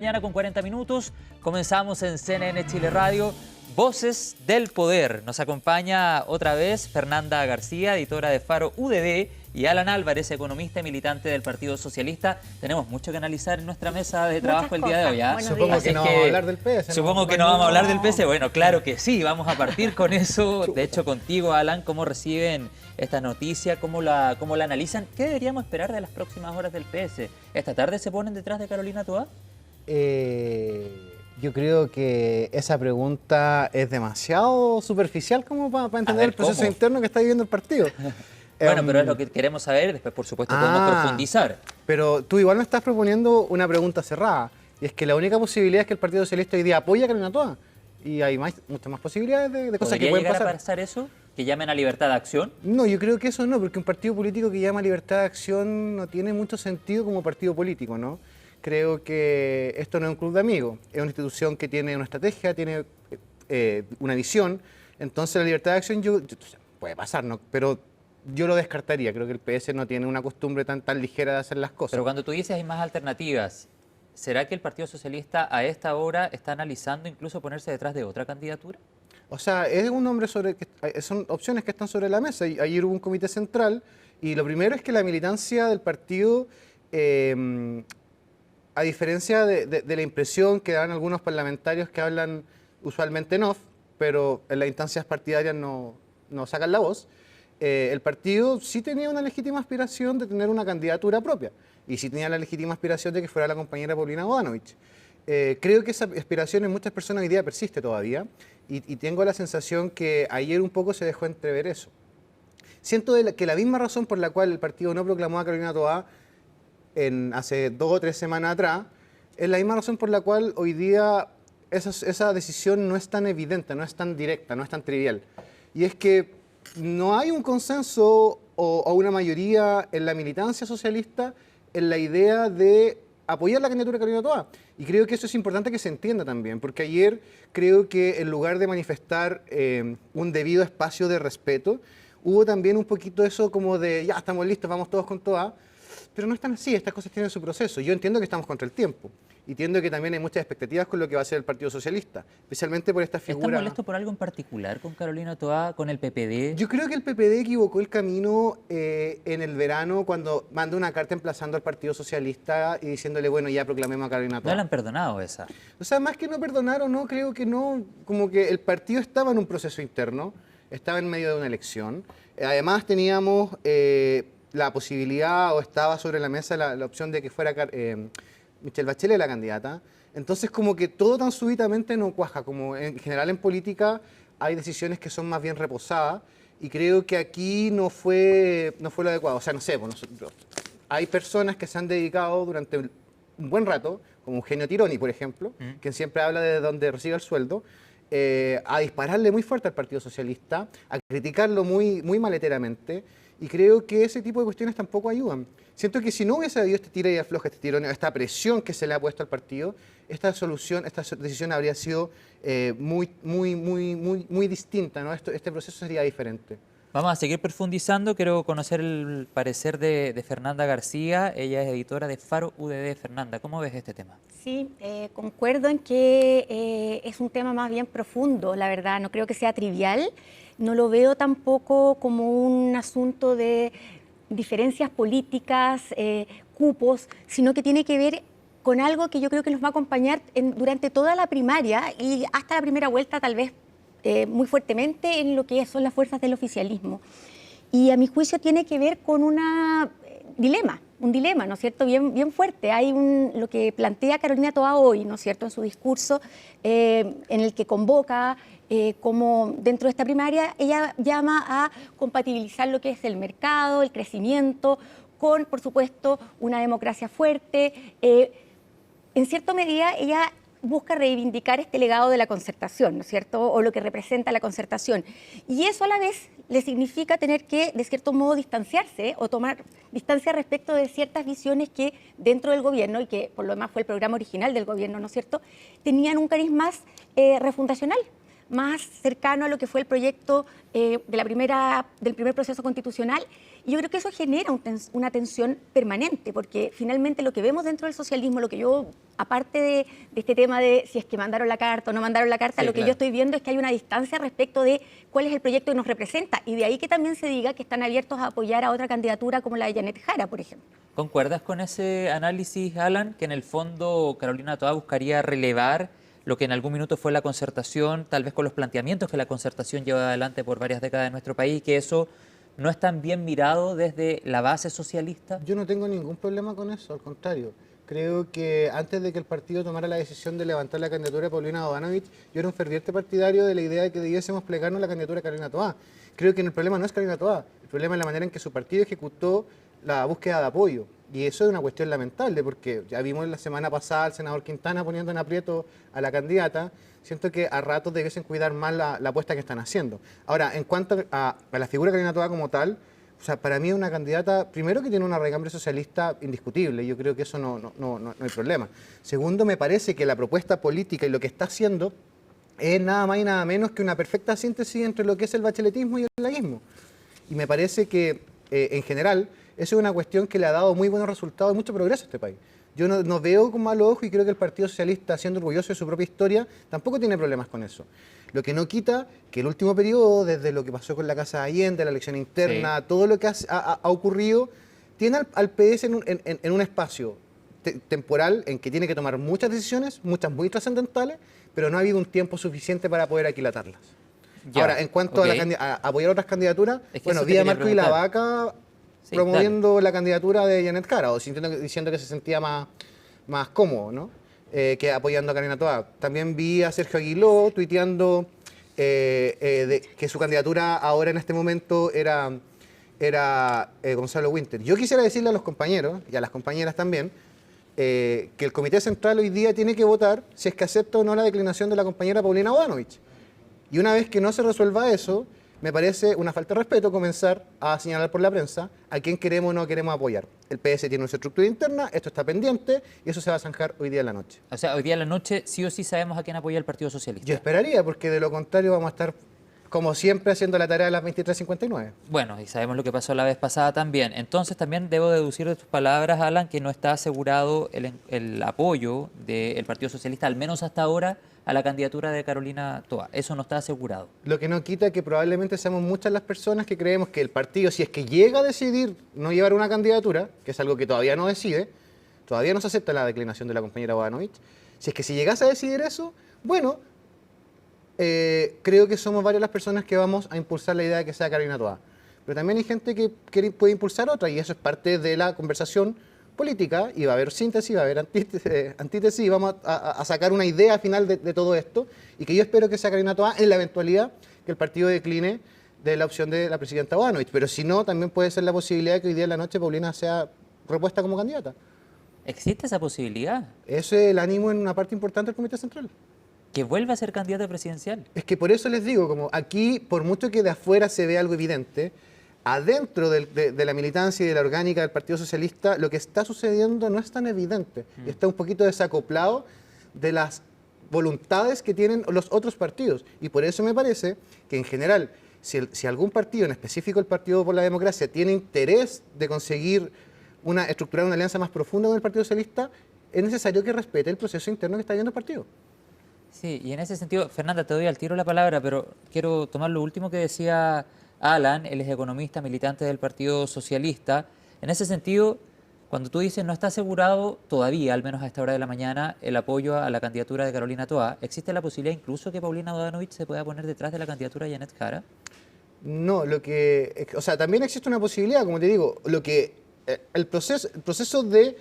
Mañana con 40 minutos, comenzamos en CNN Chile Radio, Voces del Poder. Nos acompaña otra vez Fernanda García, editora de Faro UDD, y Alan Álvarez, economista y militante del Partido Socialista. Tenemos mucho que analizar en nuestra mesa de trabajo el día de hoy. Supongo que no vamos a hablar del PS. Supongo que no vamos a hablar del PS. Bueno, claro que sí, vamos a partir con eso. De hecho, contigo, Alan, ¿cómo reciben esta noticia? ¿Cómo la analizan? ¿Qué deberíamos esperar de las próximas horas del PS? ¿Esta tarde se ponen detrás de Carolina Toá? Yo creo que esa pregunta es demasiado superficial como para entender el proceso interno que está viviendo el partido. Bueno, pero es lo que queremos saber, después por supuesto podemos profundizar. Pero tú igual me estás proponiendo una pregunta cerrada, y es que la única posibilidad es que el Partido Socialista hoy día apoye a Carolina Toá, y hay muchas más posibilidades de cosas que pueden pasar. ¿Podría llegar a pasar eso? ¿Que llamen a libertad de acción? No, yo creo que eso no, porque un partido político que llama a libertad de acción no tiene mucho sentido como partido político, ¿no? Creo que esto no es un club de amigos, es una institución que tiene una estrategia, tiene una visión. Entonces la libertad de acción puede pasar, ¿no? Pero yo lo descartaría. Creo que el PS no tiene una costumbre tan ligera de hacer las cosas. Pero cuando tú dices hay más alternativas, ¿será que el Partido Socialista a esta hora está analizando incluso ponerse detrás de otra candidatura? O sea, es un nombre son opciones que están sobre la mesa. Ayer hubo un comité central y lo primero es que la militancia del partido... a diferencia de la impresión que dan algunos parlamentarios que hablan usualmente en off, pero en las instancias partidarias no sacan la voz, el partido sí tenía una legítima aspiración de tener una candidatura propia y sí tenía la legítima aspiración de que fuera la compañera Paulina Bodanovich. Creo que esa aspiración en muchas personas hoy día persiste todavía y tengo la sensación que ayer un poco se dejó entrever eso. Siento que la misma razón por la cual el partido no proclamó a Carolina Toá hace 2 o 3 semanas atrás, es la misma razón por la cual hoy día esa decisión no es tan evidente, no es tan directa, no es tan trivial. Y es que no hay un consenso o una mayoría en la militancia socialista en la idea de apoyar la candidatura de Carolina Toá. Y creo que eso es importante que se entienda también, porque ayer creo que en lugar de manifestar un debido espacio de respeto, hubo también un poquito eso como de, ya estamos listos, vamos todos con Toá. Pero no es tan así, estas cosas tienen su proceso. Yo entiendo que estamos contra el tiempo y entiendo que también hay muchas expectativas con lo que va a ser el Partido Socialista, especialmente por esta figura... ¿Estás molesto por algo en particular con Carolina Toá, con el PPD? Yo creo que el PPD equivocó el camino en el verano cuando mandó una carta emplazando al Partido Socialista y diciéndole, bueno, ya proclamemos a Carolina Toá. ¿No le han perdonado esa? O sea, más que no perdonar o no, creo que no, como que el partido estaba en un proceso interno, estaba en medio de una elección. Además teníamos... la posibilidad o estaba sobre la mesa la opción de que fuera Michelle Bachelet la candidata. Entonces como que todo tan súbitamente no cuaja, como en general en política hay decisiones que son más bien reposadas y creo que aquí no fue lo adecuado. O sea, no sé, hay personas que se han dedicado durante un buen rato, como Eugenio Tironi, por ejemplo, quien siempre habla de donde recibe el sueldo, a dispararle muy fuerte al Partido Socialista, a criticarlo muy maleteramente. Y creo que ese tipo de cuestiones tampoco ayudan. Siento que si no hubiese habido este tira y afloja, este tirón, esta presión que se le ha puesto al partido, esta decisión habría sido muy distinta, ¿no? Este proceso sería diferente. Vamos a seguir profundizando. Quiero conocer el parecer de Fernanda García. Ella es editora de Faro UDD. Fernanda, ¿cómo ves este tema? Sí, concuerdo en que es un tema más bien profundo, la verdad. No creo que sea trivial. No lo veo tampoco como un asunto de diferencias políticas, cupos, sino que tiene que ver con algo que yo creo que nos va a acompañar durante toda la primaria y hasta la primera vuelta tal vez muy fuertemente en lo que son las fuerzas del oficialismo. Y a mi juicio tiene que ver con un dilema, ¿no es cierto?, bien fuerte. Hay lo que plantea Carolina Toá hoy, ¿no es cierto?, en su discurso, en el que convoca, como dentro de esta primaria, ella llama a compatibilizar lo que es el mercado, el crecimiento, con, por supuesto, una democracia fuerte. En cierta medida, ella busca reivindicar este legado de la concertación, ¿no es cierto?, o lo que representa la concertación. Y eso a la vez le significa tener que, de cierto modo, distanciarse o tomar distancia respecto de ciertas visiones que dentro del gobierno, y que por lo demás fue el programa original del gobierno, ¿no es cierto?, tenían un cariz más refundacional, más cercano a lo que fue el proyecto del primer proceso constitucional, Y yo creo que eso genera una tensión permanente, porque finalmente lo que vemos dentro del socialismo, lo que yo, aparte de este tema de si es que mandaron la carta o no mandaron la carta, Sí, lo que claro. yo estoy viendo es que hay una distancia respecto de cuál es el proyecto que nos representa. Y de ahí que también se diga que están abiertos a apoyar a otra candidatura como la de Janet Jara, por ejemplo. ¿Concuerdas con ese análisis, Alan, que en el fondo Carolina Toá buscaría relevar lo que en algún minuto fue la concertación, tal vez con los planteamientos que la concertación lleva adelante por varias décadas en nuestro país, que eso no es tan bien mirado desde la base socialista? Yo no tengo ningún problema con eso, al contrario. Creo que antes de que el partido tomara la decisión de levantar la candidatura de Paulina Bodanovich, yo era un ferviente partidario de la idea de que debiésemos plegarnos a la candidatura de Carolina Toá. Creo que el problema no es Carolina Toá, el problema es la manera en que su partido ejecutó la búsqueda de apoyo. Y eso es una cuestión lamentable, porque ya vimos la semana pasada al senador Quintana poniendo en aprieto a la candidata. Siento que a ratos debiesen cuidar más la apuesta que están haciendo. Ahora, en cuanto a la figura de Carolina Toá como tal, o sea, para mí es una candidata, primero, que tiene una raigambre socialista indiscutible, yo creo que eso no hay problema. Segundo, me parece que la propuesta política y lo que está haciendo es nada más y nada menos que una perfecta síntesis entre lo que es el bacheletismo y el laísmo. Y me parece que, en general, eso es una cuestión que le ha dado muy buenos resultados y mucho progreso a este país. Yo no veo con malo ojo y creo que el Partido Socialista, siendo orgulloso de su propia historia, tampoco tiene problemas con eso. Lo que no quita que el último periodo, desde lo que pasó con la Casa de Allende, la elección interna, Sí. todo lo que ha ocurrido, tiene al PS en un espacio temporal en que tiene que tomar muchas decisiones, muchas muy trascendentales, pero no ha habido un tiempo suficiente para poder aquilatarlas. Ya, Ahora, en cuanto ok. a apoyar otras candidaturas, Es que bueno, eso te vi a quería Marco y la preguntar. Vaca Sí, promoviendo la candidatura de Janet Jara, o diciendo que se sentía más cómodo, ¿no? Que apoyando a Carolina Toá. También vi a Sergio Aguiló tuiteando que su candidatura ahora en este momento era Gonzalo Winter. Yo quisiera decirle a los compañeros, y a las compañeras también, que el Comité Central hoy día tiene que votar si es que acepta o no la declinación de la compañera Paulina Bodanovich. Y una vez que no se resuelva eso, me parece una falta de respeto comenzar a señalar por la prensa a quién queremos o no queremos apoyar. El PS tiene una estructura interna, esto está pendiente y eso se va a zanjar hoy día en la noche. O sea, hoy día en la noche sí o sí sabemos a quién apoya el Partido Socialista. Yo esperaría, porque de lo contrario vamos a estar, como siempre, haciendo la tarea de las 23:59. Bueno, y sabemos lo que pasó la vez pasada también. Entonces también debo deducir de tus palabras, Alan, que no está asegurado el apoyo del Partido Socialista, al menos hasta ahora, a la candidatura de Carolina Toá. Eso no está asegurado. Lo que no quita que probablemente seamos muchas las personas que creemos que el partido, si es que llega a decidir no llevar una candidatura, que es algo que todavía no decide, todavía no se acepta la declinación de la compañera Bodanovich, si es que si llegase a decidir eso, bueno, creo que somos varias las personas que vamos a impulsar la idea de que sea Carolina Toá. Pero también hay gente que puede impulsar otra y eso es parte de la conversación política y va a haber síntesis, va a haber antítesis y vamos a sacar una idea final de todo esto y que yo espero que sea Carolina Toá en la eventualidad que el partido decline de la opción de la presidenta Bodanovich. Pero si no, también puede ser la posibilidad de que hoy día en la noche Paulina sea repuesta como candidata. ¿Existe esa posibilidad? Ese es el ánimo en una parte importante del Comité Central. ¿Que vuelva a ser candidata presidencial? Es que por eso les digo, como aquí, por mucho que de afuera se vea algo evidente, adentro de la militancia y de la orgánica del Partido Socialista, lo que está sucediendo no es tan evidente. Y está un poquito desacoplado de las voluntades que tienen los otros partidos. Y por eso me parece que en general, si algún partido, en específico el Partido por la Democracia, tiene interés de conseguir estructurar una alianza más profunda con el Partido Socialista, es necesario que respete el proceso interno que está viendo el partido. Sí, y en ese sentido, Fernanda, te doy al tiro la palabra, pero quiero tomar lo último que decía Alan, él es economista, militante del Partido Socialista. En ese sentido, cuando tú dices no está asegurado todavía, al menos a esta hora de la mañana, el apoyo a la candidatura de Carolina Toá, ¿existe la posibilidad incluso que Paulina Bodanovich se pueda poner detrás de la candidatura de Janet Jara? No, o sea, también existe una posibilidad, como te digo, el proceso de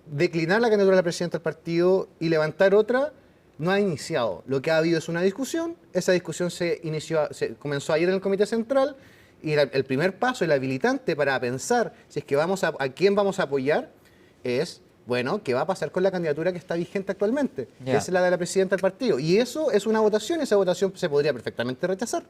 declinar la candidatura de la presidenta del partido y levantar otra no ha iniciado. Lo que ha habido es una discusión, esa discusión se comenzó ayer en el Comité Central y el primer paso, el habilitante para pensar si es que a quién vamos a apoyar es, bueno, ¿qué va a pasar con la candidatura que está vigente actualmente? Ya. Que es la de la presidenta del partido. Y eso es una votación, esa votación se podría perfectamente rechazar.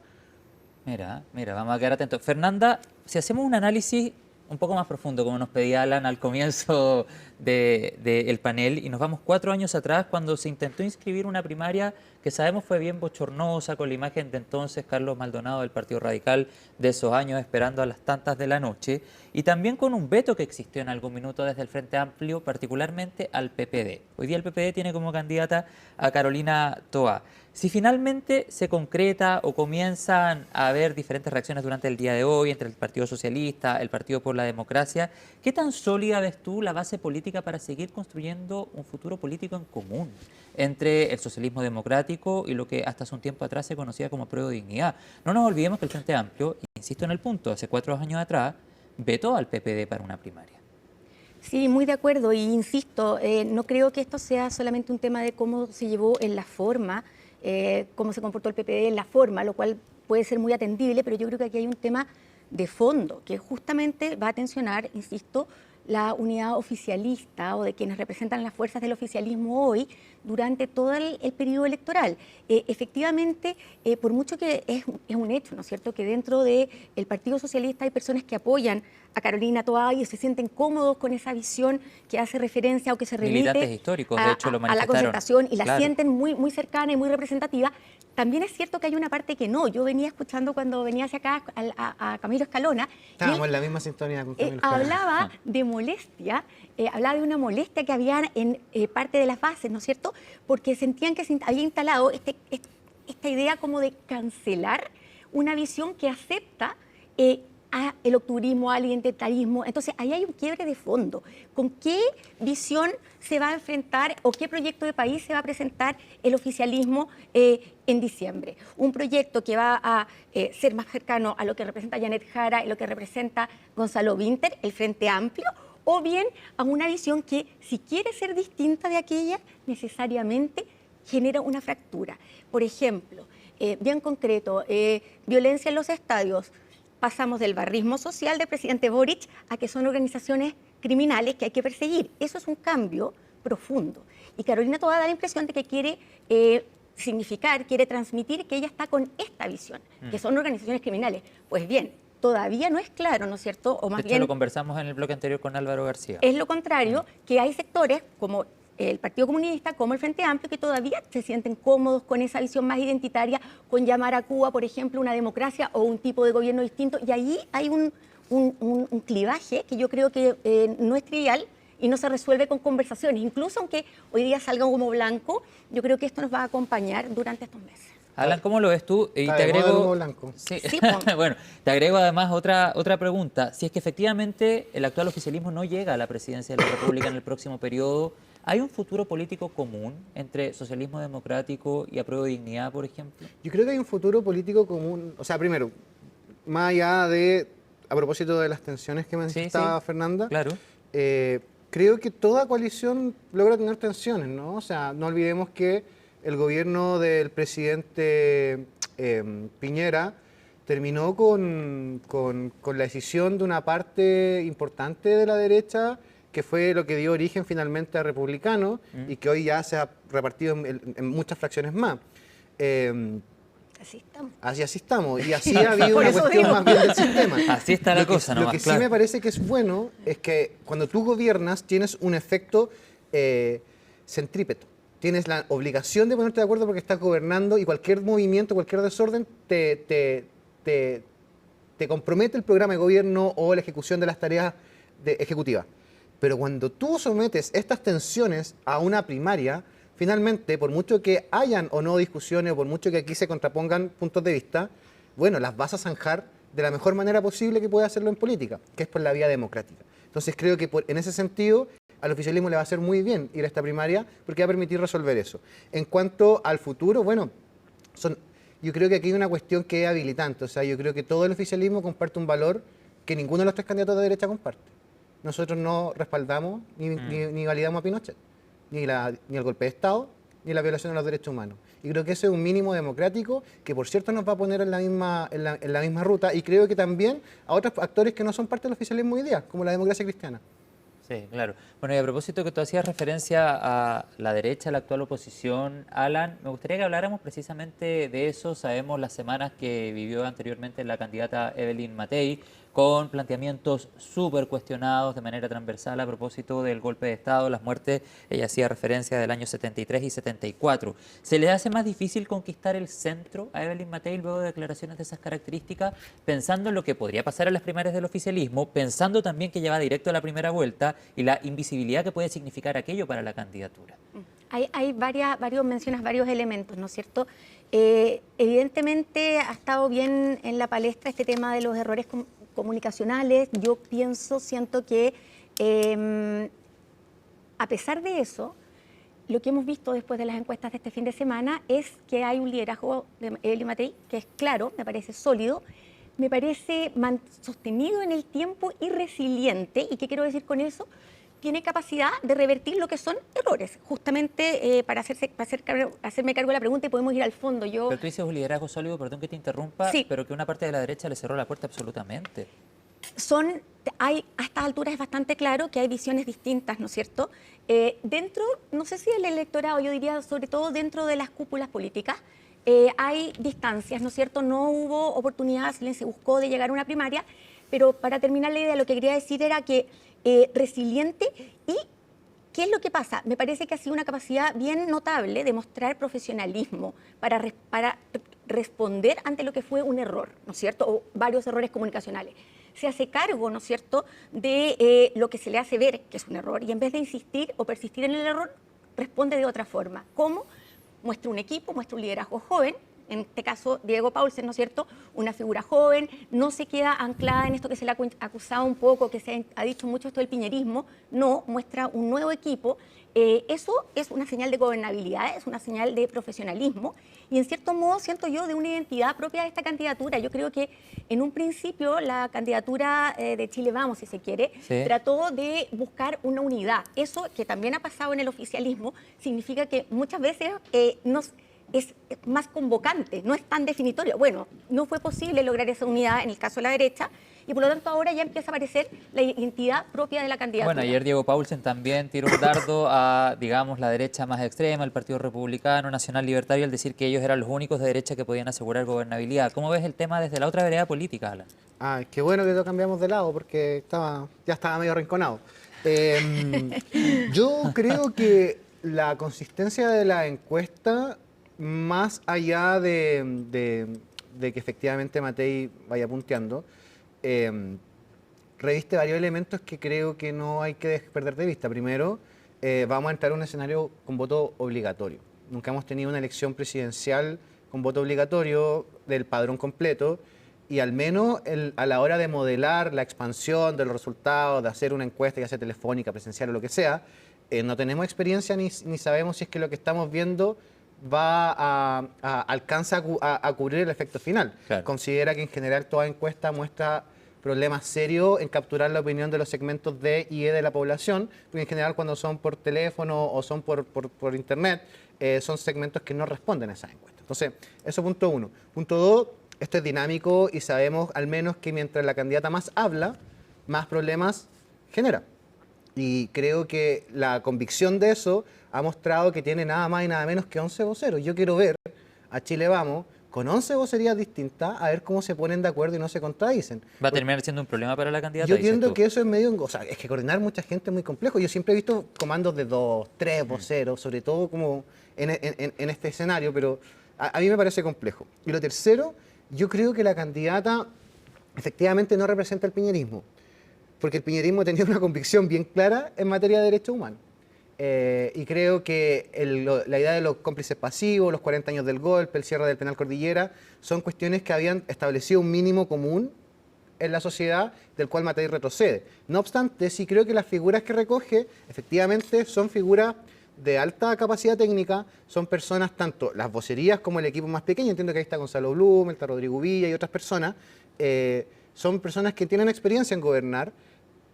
Mira, vamos a quedar atentos. Fernanda, si hacemos un análisis un poco más profundo, como nos pedía Alan al comienzo del panel y nos vamos 4 años atrás cuando se intentó inscribir una primaria que sabemos fue bien bochornosa, con la imagen de entonces Carlos Maldonado del Partido Radical de esos años esperando a las tantas de la noche, y también con un veto que existió en algún minuto desde el Frente Amplio, particularmente al PPD. Hoy día el PPD tiene como candidata a Carolina Toá. Si finalmente se concreta o comienzan a haber diferentes reacciones durante el día de hoy entre el Partido Socialista, el Partido por la Democracia, ¿qué tan sólida ves tú la base política para seguir construyendo un futuro político en común entre el socialismo democrático y lo que hasta hace un tiempo atrás se conocía como Apruebo Dignidad? No nos olvidemos que el Frente Amplio, insisto en el punto, hace 4 años atrás vetó al PPD para una primaria. Sí, muy de acuerdo, y insisto, no creo que esto sea solamente un tema de cómo se llevó en la forma, cómo se comportó el PPD en la forma, lo cual puede ser muy atendible, pero yo creo que aquí hay un tema de fondo, que justamente va a tensionar, insisto, la unidad oficialista o de quienes representan las fuerzas del oficialismo hoy durante todo el periodo electoral. Efectivamente, por mucho que es un hecho, ¿no es cierto?, que dentro del Partido Socialista hay personas que apoyan a Carolina Toá y se sienten cómodos con esa visión que hace referencia o que se remite Militantes históricos, de hecho, lo a la manifestaron. concertación y la Claro. sienten muy, muy cercana y muy representativa. También es cierto que hay una parte que no. Yo venía escuchando cuando venía hacia acá a Camilo Escalona. Y Estábamos él, en la misma sintonía con Camilo Escalona. hablaba de molestia, hablaba de una molestia que había en parte de las bases, ¿no es cierto? Porque sentían que se había instalado esta idea como de cancelar una visión que acepta el octubrismo, al identitarismo. Entonces, ahí hay un quiebre de fondo. ¿Con qué visión se va a enfrentar o qué proyecto de país se va a presentar el oficialismo en diciembre? Un proyecto que va a ser más cercano a lo que representa Janet Jara y lo que representa Gonzalo Vinter, el Frente Amplio, o bien a una visión que, si quiere ser distinta de aquella, necesariamente genera una fractura. Por ejemplo, bien concreto, violencia en los estadios. Pasamos del barrismo social del presidente Boric a que son organizaciones criminales que hay que perseguir. Eso es un cambio profundo. Y Carolina Toá da la impresión de que quiere significar, quiere transmitir que ella está con esta visión, que son organizaciones criminales. Pues bien, todavía no es claro, ¿no es cierto? O más De hecho, bien lo conversamos en el bloque anterior con Álvaro García. es lo contrario, que hay sectores como el Partido Comunista, como el Frente Amplio, que todavía se sienten cómodos con esa visión más identitaria, con llamar a Cuba, por ejemplo, una democracia o un tipo de gobierno distinto. Y ahí hay un clivaje que yo creo que no es trivial y no se resuelve con conversaciones. Incluso aunque hoy día salga un humo blanco, yo creo que esto nos va a acompañar durante estos meses. Alan, ¿cómo lo ves tú? Y Está te de moda el agrego, humo blanco. Sí. Sí, pues. Bueno, te agrego además otra pregunta. Si es que efectivamente el actual oficialismo no llega a la presidencia de la República en el próximo periodo, ¿hay un futuro político común entre socialismo democrático y Apruebo Dignidad, por ejemplo? Yo creo que hay un futuro político común. O sea, primero, más allá de, a propósito de las tensiones que manifestaba sí. Fernanda, Claro. creo que toda coalición logra tener tensiones, ¿no? O sea, no olvidemos que el gobierno del presidente Piñera terminó con la decisión de una parte importante de la derecha, que fue lo que dio origen finalmente a Republicano y que hoy ya se ha repartido en muchas fracciones más. Así estamos. Así estamos, y así ha habido Por una eso cuestión digo. más bien del sistema. Así está la cosa, Lo nomás, que sí claro. me parece que es bueno es que cuando tú gobiernas tienes un efecto centrípeto. Tienes la obligación de ponerte de acuerdo porque estás gobernando y cualquier movimiento, cualquier desorden te compromete el programa de gobierno o la ejecución de las tareas ejecutivas. Pero cuando tú sometes estas tensiones a una primaria, finalmente, por mucho que hayan o no discusiones, o por mucho que aquí se contrapongan puntos de vista, bueno, las vas a zanjar de la mejor manera posible que puede hacerlo en política, que es por la vía democrática. Entonces creo que en ese sentido al oficialismo le va a hacer muy bien ir a esta primaria porque va a permitir resolver eso. En cuanto al futuro, bueno, yo creo que aquí hay una cuestión que es habilitante. O sea, yo creo que todo el oficialismo comparte un valor que ninguno de los 3 candidatos de derecha comparte. Nosotros no respaldamos ni validamos a Pinochet, ni el golpe de Estado, ni la violación de los derechos humanos. Y creo que ese es un mínimo democrático que, por cierto, nos va a poner en la misma ruta. Y creo que también a otros actores que no son parte del oficialismo hoy día, como la democracia cristiana. Sí, claro. Bueno, y a propósito que tú hacías referencia a la derecha, a la actual oposición, Alan, me gustaría que habláramos precisamente de eso. Sabemos las semanas que vivió anteriormente la candidata Evelyn Matei con planteamientos súper cuestionados de manera transversal a propósito del golpe de Estado, las muertes, ella hacía referencia del año 73 y 74. ¿Se le hace más difícil conquistar el centro a Evelyn Matei luego de declaraciones de esas características, pensando en lo que podría pasar en las primarias del oficialismo, pensando también que ya va directo a la primera vuelta y la invisibilidad que puede significar aquello para la candidatura? Mencionas varios elementos, ¿no es cierto? Evidentemente ha estado bien en la palestra este tema de los errores comunicacionales. Yo siento que a pesar de eso, lo que hemos visto después de las encuestas de este fin de semana es que hay un liderazgo de Evelyn Matei que es claro, me parece sólido, me parece sostenido en el tiempo y resiliente. ¿Y qué quiero decir con eso? Tiene capacidad de revertir lo que son errores. Justamente para hacerme cargo de la pregunta y podemos ir al fondo. Pero tú dices un liderazgo sólido, perdón que te interrumpa, sí, pero que una parte de la derecha le cerró la puerta absolutamente. A estas alturas es bastante claro que hay visiones distintas, ¿no es cierto? Dentro, no sé si del electorado, yo diría sobre todo dentro de las cúpulas políticas, hay distancias, ¿no es cierto? No hubo oportunidad, se buscó de llegar a una primaria, pero para terminar la idea, lo que quería decir era que resiliente. ¿Y qué es lo que pasa? Me parece que ha sido una capacidad bien notable de mostrar profesionalismo para responder ante lo que fue un error, ¿no es cierto? O varios errores comunicacionales. Se hace cargo, ¿no es cierto?, de lo que se le hace ver que es un error y en vez de insistir o persistir en el error, responde de otra forma. ¿Cómo? Muestra un equipo, muestra un liderazgo joven. En este caso, Diego Paulsen, ¿no es cierto?, una figura joven, no se queda anclada en esto que se le ha acusado un poco, que se ha dicho mucho esto del piñerismo, no, muestra un nuevo equipo. Eso es una señal de gobernabilidad, es una señal de profesionalismo y en cierto modo siento yo de una identidad propia de esta candidatura. Yo creo que en un principio la candidatura de Chile Vamos, si se quiere, sí, trató de buscar una unidad. Eso que también ha pasado en el oficialismo significa que muchas veces es más convocante, no es tan definitorio. Bueno, no fue posible lograr esa unidad en el caso de la derecha y por lo tanto ahora ya empieza a aparecer la identidad propia de la candidatura. Bueno, ayer Diego Paulsen también tiró un dardo a, digamos, la derecha más extrema, el Partido Republicano, Nacional Libertario, al decir que ellos eran los únicos de derecha que podían asegurar gobernabilidad. ¿Cómo ves el tema desde la otra vereda política, Alan? Qué bueno que lo cambiamos de lado porque ya estaba medio arrinconado. Yo creo que la consistencia de la encuesta, más allá de que efectivamente Matei vaya punteando, reviste varios elementos que creo que no hay que perder de vista. Primero, vamos a entrar a un escenario con voto obligatorio. Nunca hemos tenido una elección presidencial con voto obligatorio del padrón completo y al menos a la hora de modelar la expansión de los resultados, de hacer una encuesta, ya sea telefónica, presencial o lo que sea, no tenemos experiencia ni sabemos si es que lo que estamos viendo alcanza a cubrir el efecto final. Claro. Considera que en general toda encuesta muestra problemas serios en capturar la opinión de los segmentos D y E de la población, porque en general cuando son por teléfono o son por internet, son segmentos que no responden a esas encuestas. Entonces, eso punto uno. Punto dos, esto es dinámico y sabemos al menos que mientras la candidata más habla, más problemas genera. Y creo que la convicción de eso ha mostrado que tiene nada más y nada menos que 11 voceros. Yo quiero ver a Chile Vamos con 11 vocerías distintas, a ver cómo se ponen de acuerdo y no se contradicen. ¿Va a terminar siendo un problema para la candidata? Yo entiendo que eso es medio... O sea, es que coordinar mucha gente es muy complejo. Yo siempre he visto comandos de 2, 3 voceros, sobre todo como en este escenario, pero a mí me parece complejo. Y lo tercero, yo creo que la candidata efectivamente no representa el piñerismo, porque el piñerismo tenía una convicción bien clara en materia de derechos humanos. Y creo que la idea de los cómplices pasivos, los 40 años del golpe, el cierre del penal Cordillera, son cuestiones que habían establecido un mínimo común en la sociedad del cual Matei retrocede. No obstante, sí creo que las figuras que recoge efectivamente son figuras de alta capacidad técnica, son personas, tanto las vocerías como el equipo más pequeño, entiendo que ahí está Gonzalo Blum, está Rodrigo Villa y otras personas, son personas que tienen experiencia en gobernar,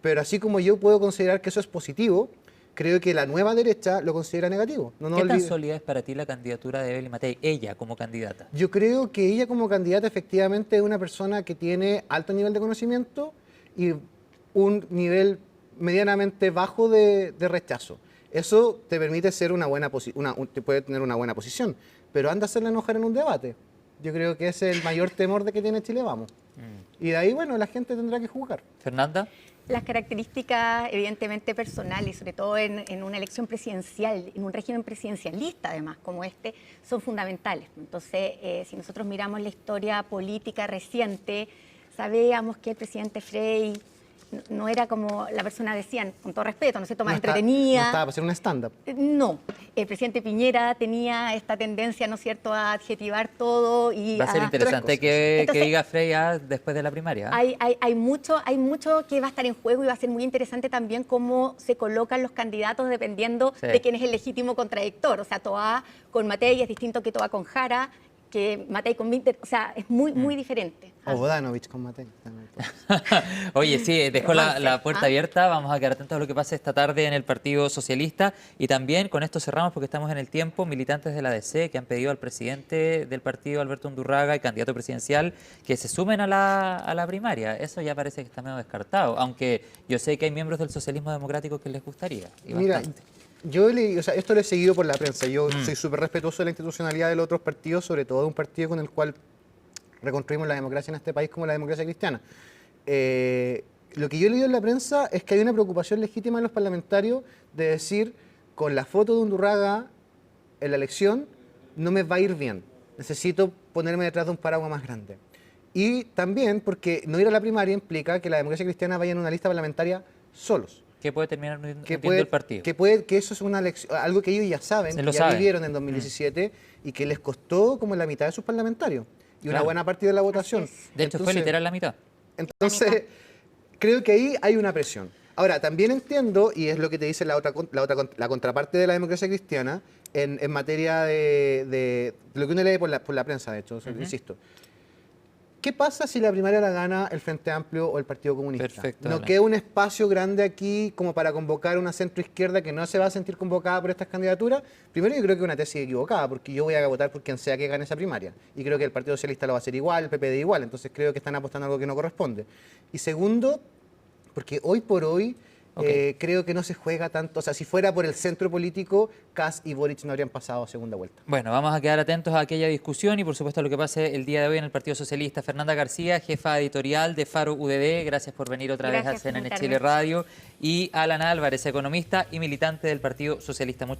pero así como yo puedo considerar que eso es positivo, creo que la nueva derecha lo considera negativo. ¿Qué tan sólida es para ti la candidatura de Evelyn Matei, ella como candidata? Yo creo que ella como candidata efectivamente es una persona que tiene alto nivel de conocimiento y un nivel medianamente bajo de rechazo. Eso te permite ser te puede tener una buena posición, pero anda a hacerla enojar en un debate. Yo creo que ese es el mayor temor de que tiene Chile Vamos. Y de ahí, bueno, la gente tendrá que jugar. Fernanda. Las características evidentemente personales, y sobre todo en una elección presidencial, en un régimen presidencialista además como este, son fundamentales. Entonces, si nosotros miramos la historia política reciente, sabíamos que el presidente Frey no era como la persona decían, con todo respeto, no sé, más entretenida. No estaba para hacer un stand-up. No, el presidente Piñera tenía esta tendencia, ¿no es cierto?, a adjetivar todo y va a ser interesante que diga Frey después de la primaria. Hay mucho que va a estar en juego y va a ser muy interesante también cómo se colocan los candidatos dependiendo de quién es el legítimo contradictor. O sea, Toá con Matei es distinto que Toá con Jara, que Matei con Winter, o sea, es muy diferente. O Bodanovich con Matei. Oye, sí, dejó la puerta abierta. Vamos a quedar atentos a lo que pase esta tarde en el Partido Socialista. Y también, con esto cerramos porque estamos en el tiempo, militantes de la DC que han pedido al presidente del partido, Alberto Undurraga, y candidato presidencial, que se sumen a la primaria. Eso ya parece que está medio descartado, aunque yo sé que hay miembros del socialismo democrático que les gustaría. Mira, esto lo he seguido por la prensa. Yo soy súper respetuoso de la institucionalidad de los otros partidos, sobre todo de un partido con el cual reconstruimos la democracia en este país como la democracia cristiana. Lo que yo he leído en la prensa es que hay una preocupación legítima en los parlamentarios de decir, con la foto de Undurraga en la elección, no me va a ir bien. Necesito ponerme detrás de un paraguas más grande. Y también porque no ir a la primaria implica que la democracia cristiana vaya en una lista parlamentaria solos. ¿Qué puede terminar entiendo el partido? Que eso es algo que ellos ya saben, que ya vivieron en 2017 y que les costó como la mitad de sus parlamentarios. Y una buena parte de la votación. De hecho, fue literal la mitad. Entonces, creo que ahí hay una presión. Ahora, también entiendo, y es lo que te dice la contraparte de la democracia cristiana, en materia de lo que uno lee por la prensa, de hecho, insisto. ¿Qué pasa si la primaria la gana el Frente Amplio o el Partido Comunista? Perfecto, no queda un espacio grande aquí como para convocar una centroizquierda que no se va a sentir convocada por estas candidaturas. Primero, yo creo que es una tesis equivocada, porque yo voy a votar por quien sea que gane esa primaria. Y creo que el Partido Socialista lo va a hacer igual, el PPD igual. Entonces creo que están apostando a algo que no corresponde. Y segundo, porque hoy por hoy creo que no se juega tanto. O sea, si fuera por el centro político, Kast y Boric no habrían pasado a segunda vuelta. Bueno, vamos a quedar atentos a aquella discusión y por supuesto a lo que pase el día de hoy en el Partido Socialista. Fernanda García, jefa editorial de Faro UDD, gracias por venir otra vez a CNN Chile Radio. Y Alan Álvarez, economista y militante del Partido Socialista. Muchas gracias.